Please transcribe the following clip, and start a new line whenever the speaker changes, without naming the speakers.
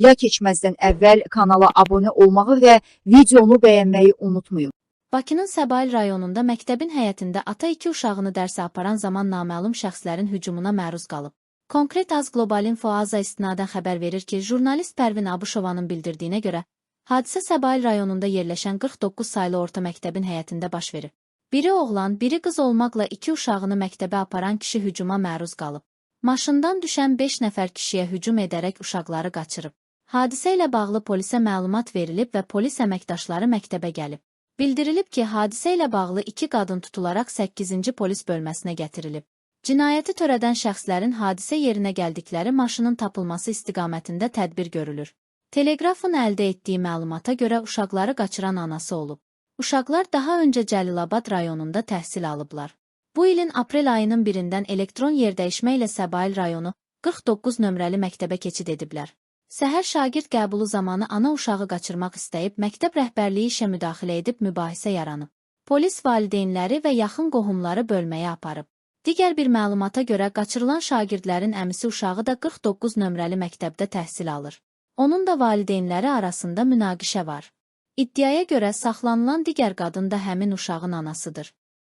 Ya keçməzdən əvvəl kanala abunə olmağı və videonu bəyənməyi unutmayın.
Bakının Səbail rayonunda məktəbin həyətində ata 2 uşağını dərsə aparan zaman naməlum şəxslərin hücumuna məruz qalıb. Konkret Az Qlobal Info AZA istinadən xəbər verir ki, jurnalist Pərvin Abuşovanın bildirdiyinə görə, hadisə Səbail rayonunda yerləşən 49 saylı orta məktəbin həyətində baş verib. Biri oğlan, biri qız olmaqla 2 uşağını məktəbə aparan kişi hücuma məruz qalıb. Maşından düşən 5 nəfər kişiyə hücum edərək uşaqları qaçırıb. Hadisə ilə bağlı polisə məlumat verilib və polis əməkdaşları məktəbə gəlib. Bildirilib ki, hadisə ilə bağlı 2 qadın tutularaq 8-ci polis bölməsinə gətirilib. Cinayəti törədən şəxslərin hadisə yerinə gəldikləri maşının tapılması istiqamətində tədbir görülür. Teleqrafın əldə etdiyi məlumata görə uşaqları qaçıran anası olub. Uşaqlar daha öncə Cəlilabad rayonunda təhsil alıblar. Bu ilin aprel ayının 1-dən elektron yerdəyişmə ilə Səbail rayonu 49 nömrəli məktəbə keçid ediblər. Səhər şagird qəbulu zamanı ana uşağı qaçırmaq istəyib, məktəb rəhbərliyi işə müdaxilə edib mübahisə yaranıb. Polis valideynləri və yaxın qohumları bölməyə aparıb. Digər bir məlumata görə qaçırılan şagirdlərin əmisi uşağı da 49 nömrəli məktəbdə təhsil alır. Onun da valideynləri arasında münaqişə var. İddiaya görə saxlanılan digər qadın da həmin uşağın anasıdır.